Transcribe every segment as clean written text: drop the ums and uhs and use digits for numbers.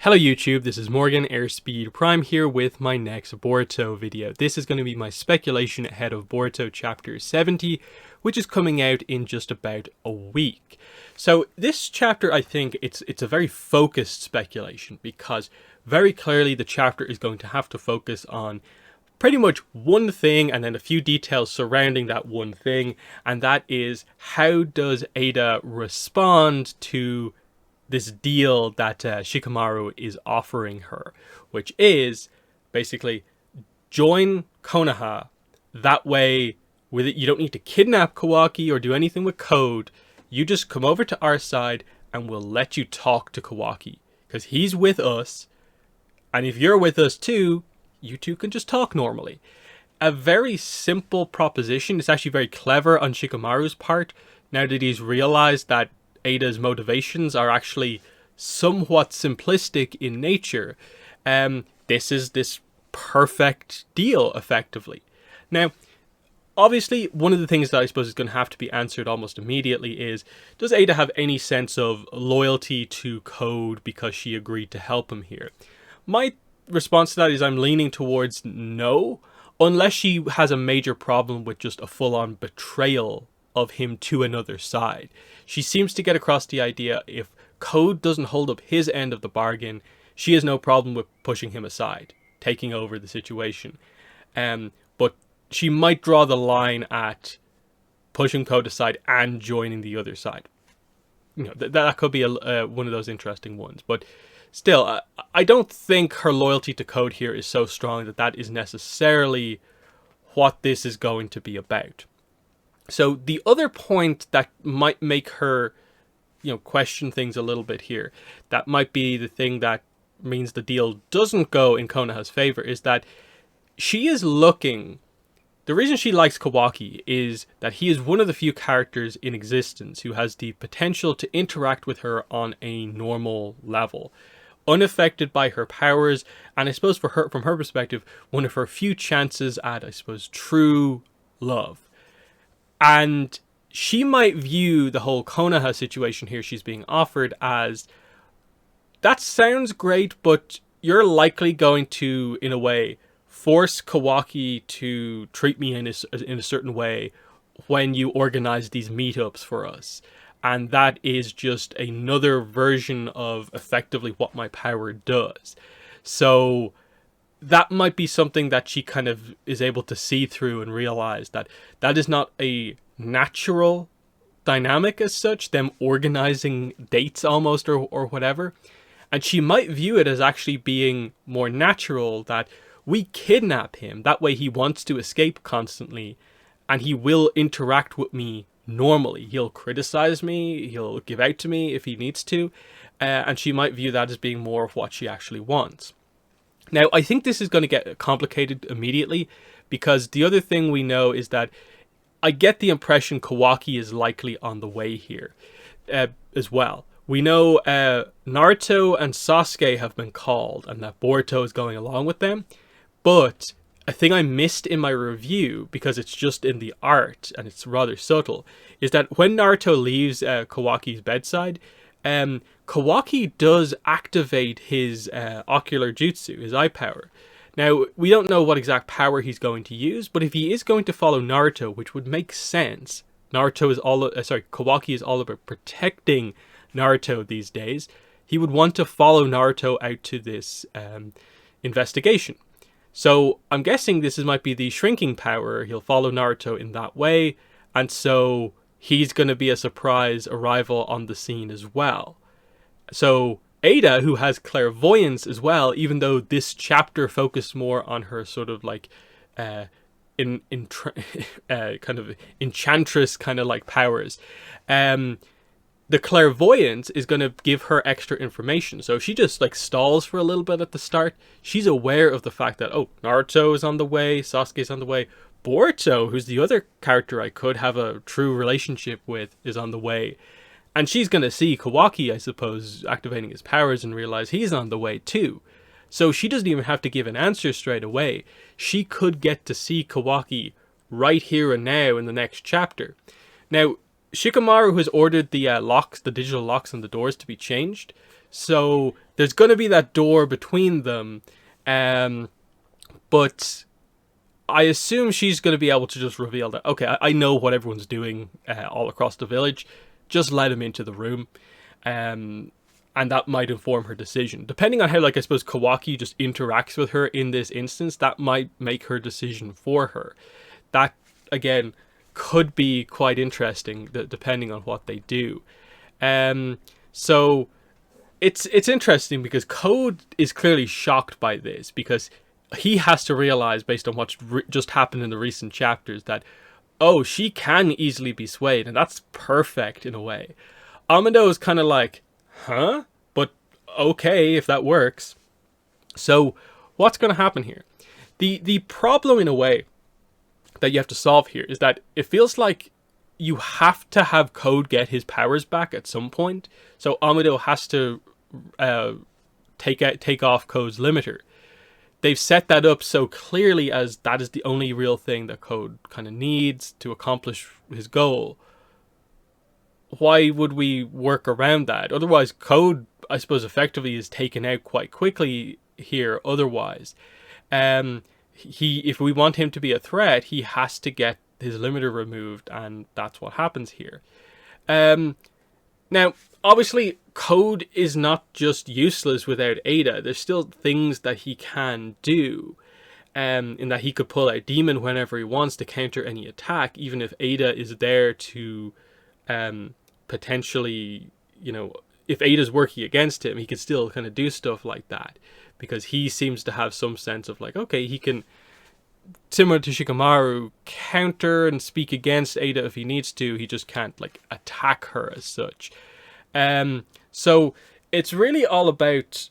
Hello YouTube, this is Morgan Airspeed Prime here with my next Boruto video. This is going to be my speculation ahead of Boruto Chapter 70, which is coming out in just about a week. So this chapter, I think it's a very focused speculation because very clearly the chapter is going to have to focus on pretty much one thing and then a few details surrounding that one thing, and that is how does Ada respond to this deal that Shikamaru is offering her, which is basically join Konoha. That way, with it, you don't need to kidnap Kawaki or do anything with Code. You just come over to our side and we'll let you talk to Kawaki because he's with us. And if you're with us too, you two can just talk normally. A very simple proposition. It's actually very clever on Shikamaru's part now that he's realized that Ada's motivations are actually somewhat simplistic in nature. This is this perfect deal, effectively. Now, obviously, one of the things that I suppose is going to have to be answered almost immediately is, does Ada have any sense of loyalty to Code because she agreed to help him here? My response to that is I'm leaning towards no, unless she has a major problem with just a full-on betrayal of him to another side. She seems to get across the idea if Code doesn't hold up his end of the bargain, she has no problem with pushing him aside, taking over the situation. But she might draw the line at pushing Code aside and joining the other side. You know, that could be one of those interesting ones. But still, I don't think her loyalty to Code here is so strong that that is necessarily what this is going to be about. So the other point that might make her, question things a little bit here, that might be the thing that means the deal doesn't go in Konoha's favor, is that she is looking. The reason she likes Kawaki is that he is one of the few characters in existence who has the potential to interact with her on a normal level, unaffected by her powers, and I suppose from her perspective, one of her few chances at, true love. And she might view the whole Konoha situation here she's being offered as, that sounds great, but you're likely going to, in a way, force Kawaki to treat me in a certain way when you organize these meetups for us. And that is just another version of effectively what my power does. So that might be something that she kind of is able to see through and realize that that is not a natural dynamic as such, them organizing dates almost or whatever. And she might view it as actually being more natural, that we kidnap him. That way he wants to escape constantly and he will interact with me normally. He'll criticize me, he'll give out to me if he needs to. And she might view that as being more of what she actually wants. Now, I think this is going to get complicated immediately because the other thing we know is that I get the impression Kawaki is likely on the way here as well. We know Naruto and Sasuke have been called and that Boruto is going along with them. But a thing I missed in my review, because it's just in the art and it's rather subtle, is that when Naruto leaves Kawaki's bedside, Kawaki does activate his ocular jutsu, his eye power. Now, we don't know what exact power he's going to use, but if he is going to follow Naruto, which would make sense, Kawaki is all about protecting Naruto these days, he would want to follow Naruto out to this investigation. So I'm guessing this might be the shrinking power. He'll follow Naruto in that way, and so he's going to be a surprise arrival on the scene as well. So Ada, who has clairvoyance as well, even though this chapter focused more on her sort of like kind of enchantress kind of like powers, the clairvoyance is going to give her extra information. So if she just like stalls for a little bit at the start, she's aware of the fact that, oh, Naruto is on the way, Sasuke's on the way, Boruto, who's the other character I could have a true relationship with, is on the way. And she's going to see Kawaki, I suppose, activating his powers and realize he's on the way too. So she doesn't even have to give an answer straight away. She could get to see Kawaki right here and now in the next chapter. Now, Shikamaru has ordered the locks, the digital locks on the doors to be changed. So there's going to be that door between them. But I assume she's going to be able to just reveal that, okay, I know what everyone's doing all across the village. Just let him into the room. And that might inform her decision. Depending on how, like, I suppose Kawaki just interacts with her in this instance, that might make her decision for her. That, again, could be quite interesting, depending on what they do. So it's interesting because Code is clearly shocked by this, because he has to realize, based on what's just happened in the recent chapters, that, oh, she can easily be swayed, and that's perfect in a way. Amado is kind of like, huh? But okay, if that works. So what's going to happen here? The problem, in a way, that you have to solve here is that it feels like you have to have Code get his powers back at some point. So Amado has to take off Code's limiter. They've set that up so clearly as that is the only real thing that Code kind of needs to accomplish his goal. Why would we work around that? Otherwise, Code, I suppose, effectively is taken out quite quickly here. Otherwise, if we want him to be a threat, he has to get his limiter removed, and that's what happens here. Now, obviously, Code is not just useless without Ada. There's still things that he can do, in that he could pull out Demon whenever he wants to counter any attack, even if Ada is there to potentially, if Ada's working against him, he can still kind of do stuff like that, because he seems to have some sense of like, okay, he can, similar to Shikamaru, counter and speak against Ada if he needs to. He just can't like attack her as such. So it's really all about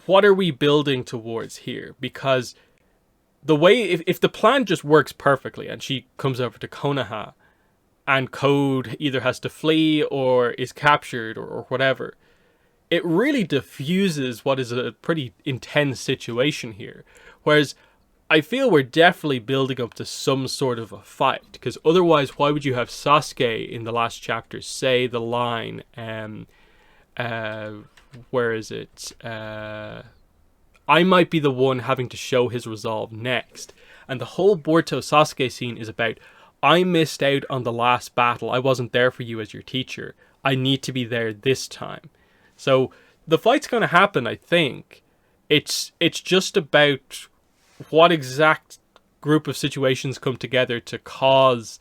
what are we building towards here, because the way, if the plan just works perfectly and she comes over to Konoha and Code either has to flee or is captured or whatever, it really diffuses what is a pretty intense situation here. Whereas I feel we're definitely building up to some sort of a fight, because otherwise why would you have Sasuke in the last chapter say the line, where is it? I might be the one having to show his resolve next. And the whole Boruto Sasuke scene is about, I missed out on the last battle. I wasn't there for you as your teacher. I need to be there this time. So the fight's going to happen, I think. It's just about what exact group of situations come together to cause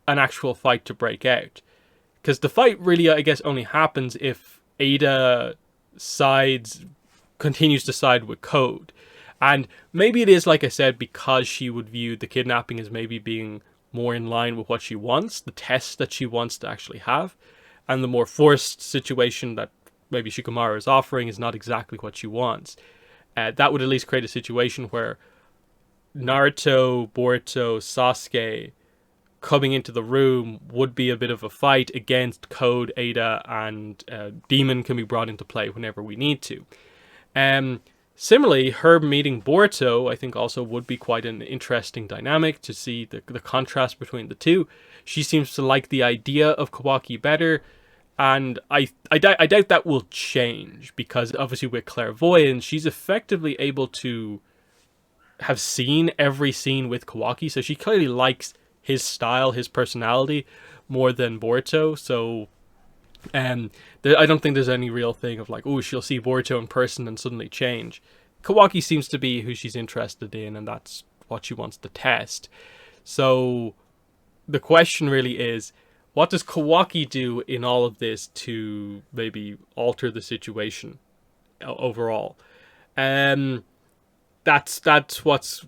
an actual fight to break out. Because the fight really, I guess, only happens if Ada continues to side with Code. And maybe it is, like I said, because she would view the kidnapping as maybe being more in line with what she wants, the test that she wants to actually have, and the more forced situation that maybe Shikamaru is offering is not exactly what she wants. That would at least create a situation where Naruto, Boruto, Sasuke coming into the room would be a bit of a fight against Code, Ada, and Demon can be brought into play whenever we need to. Similarly, her meeting Boruto, I think, also would be quite an interesting dynamic to see the contrast between the two. She seems to like the idea of Kawaki better, and I doubt that will change, because obviously with clairvoyance, she's effectively able to have seen every scene with Kawaki, so she clearly likes his style, his personality, more than Boruto. So I don't think there's any real thing of like, oh, she'll see Boruto in person and suddenly change. Kawaki seems to be who she's interested in, and that's what she wants to test. So the question really is, what does Kawaki do in all of this to maybe alter the situation overall? That's what's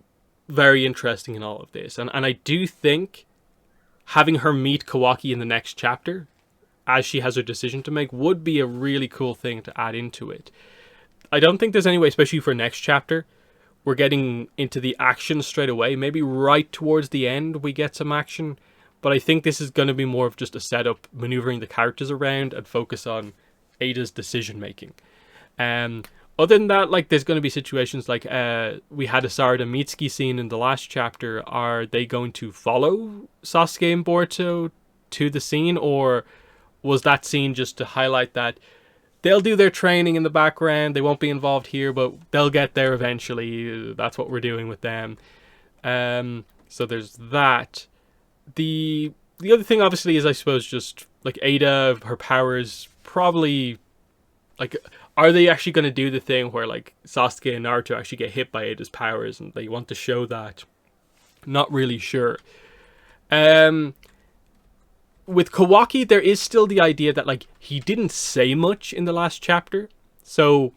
very interesting in all of this. And I do think having her meet Kawaki in the next chapter, as she has her decision to make, would be a really cool thing to add into it. I don't think there's any way, especially for next chapter, we're getting into the action straight away. Maybe right towards the end we get some action, but I think this is going to be more of just a setup, maneuvering the characters around and focus on Ada's decision making. Other than that, like, there's going to be situations like we had a Sarada Mitsuki scene in the last chapter. Are they going to follow Sasuke and Boruto to the scene, or was that scene just to highlight that they'll do their training in the background. They won't be involved here, but they'll get there eventually. That's what we're doing with them. So there's that. The other thing, obviously, is I suppose just like Ada, her powers probably like. Are they actually going to do the thing where like Sasuke and Naruto actually get hit by Ada's powers, and they want to show that? Not really sure. With Kawaki, there is still the idea that like he didn't say much in the last chapter, so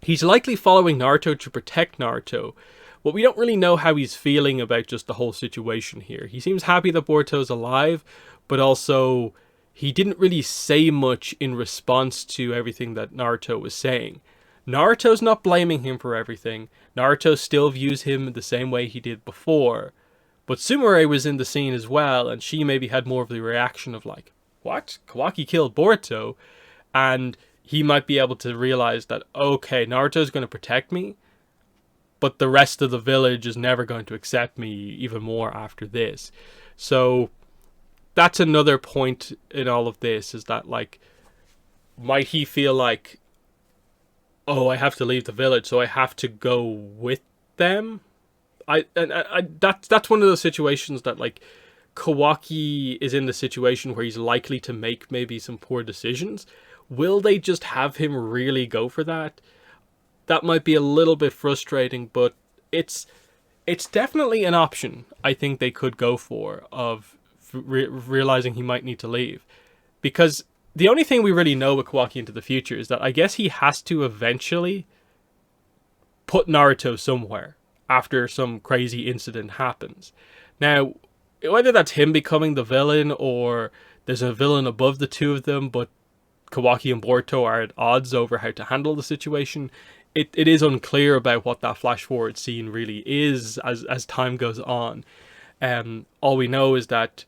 he's likely following Naruto to protect Naruto. But we don't really know how he's feeling about just the whole situation here. He seems happy that Boruto's alive, but also he didn't really say much in response to everything that Naruto was saying. Naruto's not blaming him for everything. Naruto still views him the same way he did before. But Sumire was in the scene as well, and she maybe had more of the reaction of like, what? Kawaki killed Boruto? And he might be able to realize that, okay, Naruto's going to protect me, but the rest of the village is never going to accept me even more after this. So that's another point in all of this, is that like, might he feel like, oh, I have to leave the village, so I have to go with them? That's one of those situations that like Kawaki is in the situation where he's likely to make maybe some poor decisions. Will they just have him really go for that? That might be a little bit frustrating, but it's definitely an option I think they could go for, of realizing he might need to leave. Because the only thing we really know with Kawaki into the future is that I guess he has to eventually put Naruto somewhere after some crazy incident happens. Now, whether that's him becoming the villain, or there's a villain above the two of them, but Kawaki and Boruto are at odds over how to handle the situation, it is unclear about what that flash forward scene really is as time goes on. All we know is that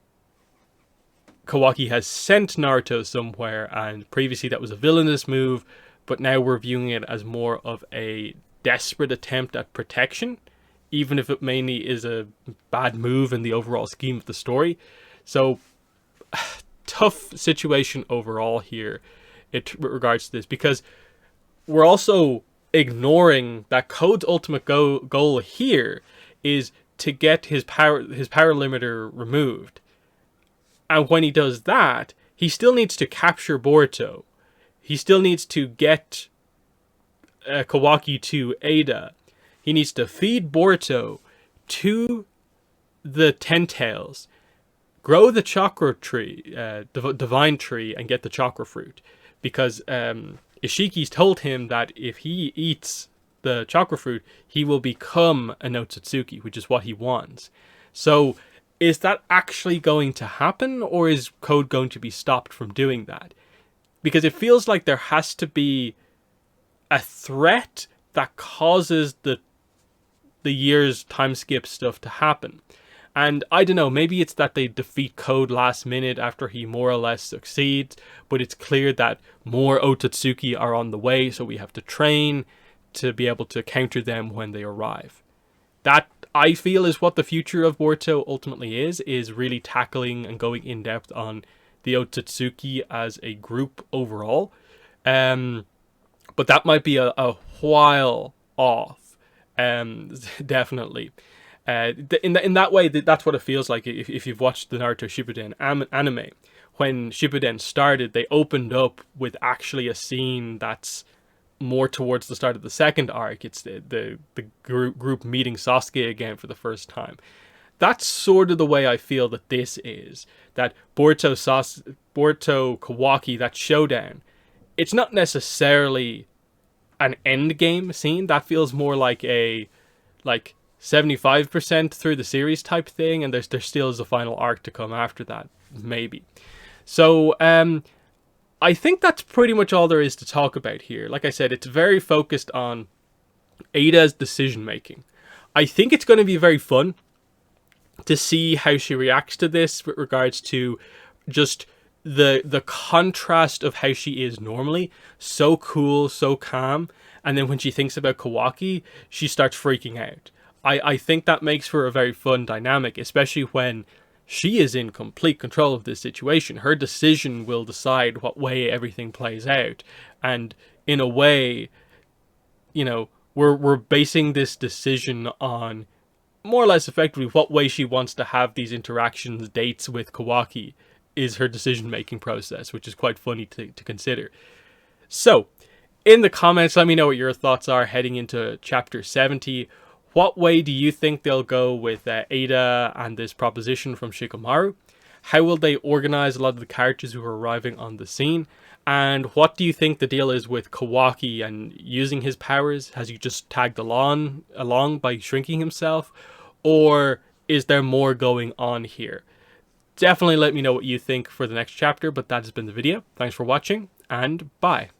Kawaki has sent Naruto somewhere, and previously that was a villainous move, but now we're viewing it as more of a desperate attempt at protection, even if it mainly is a bad move in the overall scheme of the story. So, tough situation overall here with regards to this, because we're also ignoring that Code's ultimate goal here is to get his power limiter removed. And when he does that, he still needs to capture Boruto. He still needs to get Kawaki to Ada. He needs to feed Boruto to the Ten Tails, grow the chakra tree, divine tree, and get the chakra fruit. Because Ishiki's told him that if he eats the chakra fruit, he will become a Notsutsuki, which is what he wants. So, is that actually going to happen, or is Code going to be stopped from doing that? Because it feels like there has to be a threat that causes the year's time skip stuff to happen. And I don't know, maybe it's that they defeat Code last minute after he more or less succeeds, but it's clear that more Otsutsuki are on the way, so we have to train to be able to counter them when they arrive. That, I feel, is what the future of Boruto ultimately is really tackling and going in depth on the Otsutsuki as a group overall. But that might be a while off. Definitely. In that way, that's what it feels like if you've watched the Naruto Shippuden anime. When Shippuden started, they opened up with actually a scene that's more towards the start of the second arc. It's the group meeting Sasuke again for the first time. That's sort of the way I feel that this is. That Boruto Kawaki, that showdown, it's not necessarily an end game scene. That feels more like a 75% through the series type thing, and there still is a final arc to come after that, maybe. So I think that's pretty much all there is to talk about here. Like I said, it's very focused on Ada's decision making. I think it's going to be very fun to see how she reacts to this with regards to just the contrast of how she is normally. So cool, so calm. And then when she thinks about Kawaki, she starts freaking out. I think that makes for a very fun dynamic, especially when she is in complete control of this situation. Her decision will decide what way everything plays out. And in a way, you know, we're basing this decision on more or less effectively what way she wants to have these interactions, dates with Kawaki is her decision-making process, which is quite funny to consider. So, in the comments, let me know what your thoughts are heading into Chapter 70. What way do you think they'll go with Ada and this proposition from Shikamaru? How will they organize a lot of the characters who are arriving on the scene? And what do you think the deal is with Kawaki and using his powers? Has he just tagged along by shrinking himself? Or is there more going on here? Definitely let me know what you think for the next chapter, but that has been the video. Thanks for watching, and bye.